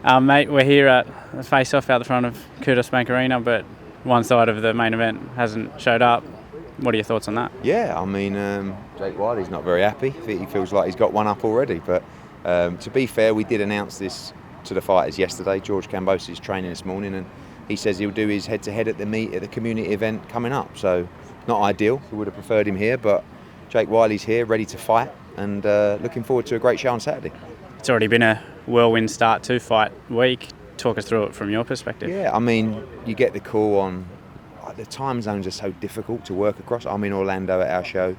Mate, we're here at the face-off out the front of Kudos Bank Arena, but one side of the main event hasn't showed up. What are your thoughts on that? Yeah, I mean, Jake Wyllie's not very happy. He feels like he's got one up already. But to be fair, we did announce this to the fighters yesterday. George Kambosos is training this morning, and he says he'll do his head-to-head at the community event coming up. So not ideal. We would have preferred him here, but Jake Wyllie's here, ready to fight, and looking forward to a great show on Saturday. It's already been a whirlwind start to fight week. Talk us through it from your perspective. Yeah, I mean, you get the call on. The time zones are so difficult to work across. I'm in Orlando at our show.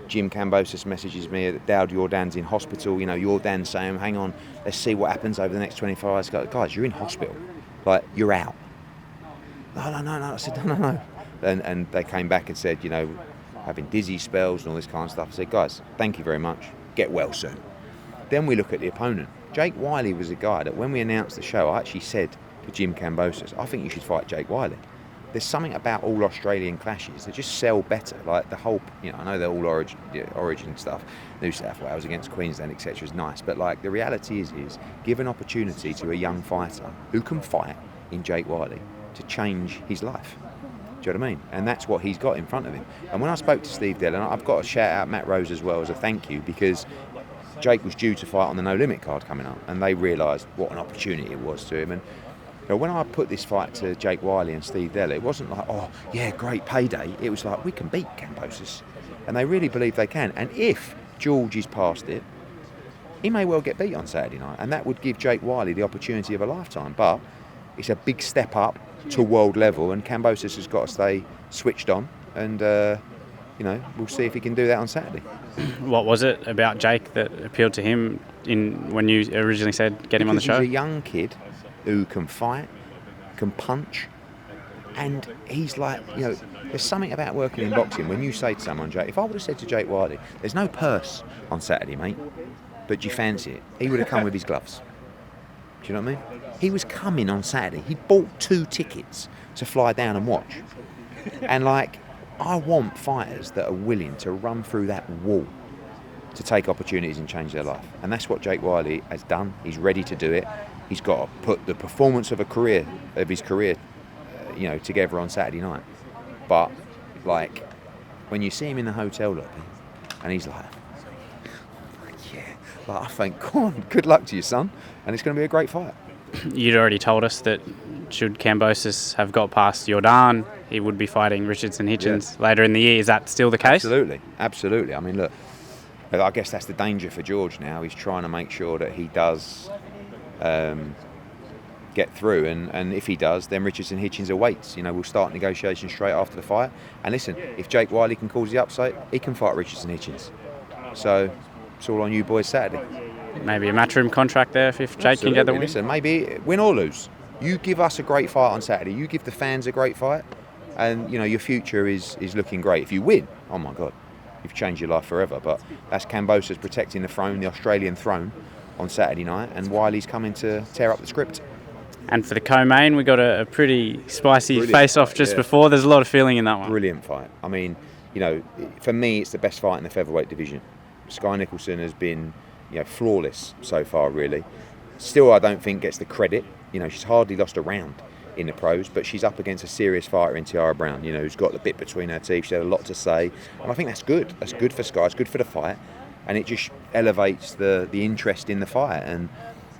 Jim Kambosos messages me that Dowd Jordan's in hospital. You know, Jordan's saying, hang on, let's see what happens over the next 24 hours. Guys, you're in hospital. Like, you're out. No. I said, no. And they came back and said, you know, having dizzy spells and all this kind of stuff. I said, guys, thank you very much. Get well soon. Then we look at the opponent. Jake Wyllie was a guy that when we announced the show, I actually said to Jim Kambosos, I think you should fight Jake Wyllie. There's something about all Australian clashes that just sell better. Like the whole, you know, I know they're all origin stuff. New South Wales against Queensland, etc. is nice. But like the reality is give an opportunity to a young fighter who can fight in Jake Wyllie to change his life. Do you know what I mean? And that's what he's got in front of him. And when I spoke to Steve Dell, and I've got to shout out Matt Rose as well as a thank you, because Jake was due to fight on the No Limit card coming up, and they realised what an opportunity it was to him. And you know, when I put this fight to Jake Wyllie and Steve Dell, it wasn't like, oh yeah, great payday. It was like, we can beat Kambosos, and they really believe they can. And if George is past it, he may well get beat on Saturday night, and that would give Jake Wyllie the opportunity of a lifetime. But it's a big step up to world level, and Kambosos has got to stay switched on, and you know, we'll see if he can do that on Saturday. What was it about Jake that appealed to him when you originally said get him on the show? He's a young kid who can fight, can punch, and he's like, you know, there's something about working in boxing when you say to someone, Jake, if I would have said to Jake Wyllie, there's no purse on Saturday, mate, but do you fancy it? He would have come with his gloves. Do you know what I mean? He was coming on Saturday. He bought 2 tickets to fly down and watch. And like, I want fighters that are willing to run through that wall to take opportunities and change their life. And that's what Jake Wyllie has done. He's ready to do it. He's got to put the performance of his career, you know, together on Saturday night. But like, when you see him in the hotel lobby, and he's like, yeah, like, I think, come on, good luck to you, son. And it's going to be a great fight. You'd already told us that should Kambosos have got past Jordan, he would be fighting Richardson Hitchins later in the year. Is that still the case? Absolutely. I mean, look, I guess that's the danger for George now. He's trying to make sure that he does get through, and if he does, then Richardson Hitchins awaits. You know, we'll start negotiations straight after the fight. And listen, if Jake Wyllie can cause the upset, he can fight Richardson Hitchins. So it's all on you boys Saturday. Maybe a matchroom contract there if Jake can get the win. Listen, maybe win or lose. You give us a great fight on Saturday. You give the fans a great fight, and you know your future is looking great. If you win, oh my God, you've changed your life forever. But that's Kambosos protecting the throne, the Australian throne, on Saturday night, and Wyllie's coming to tear up the script. And for the co-main, we got a pretty spicy face-off just before. There's a lot of feeling in that one. Brilliant fight. I mean, you know, for me, it's the best fight in the featherweight division. Sky Nicholson has been, you know, flawless so far, really. Still, I don't think gets the credit. You know, she's hardly lost a round in the pros, but she's up against a serious fighter in Tiara Brown, you know, who's got the bit between her teeth. She had a lot to say, and I think that's good. That's good for Sky. It's good for the fight, and it just elevates the interest in the fight. And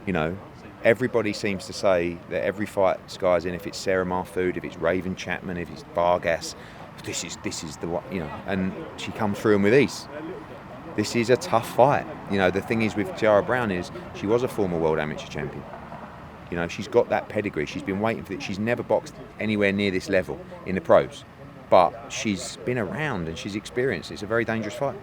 you know, everybody seems to say that every fight Sky's in, if it's Sarah Mahfood, if it's Raven Chapman, if it's Vargas, this is the one, you know, and she comes through with ease. This is a tough fight. You know, the thing is with Tiara Brown is she was a former world amateur champion. You know, she's got that pedigree. She's been waiting for it. She's never boxed anywhere near this level in the pros. But she's been around and she's experienced. It's a very dangerous fight.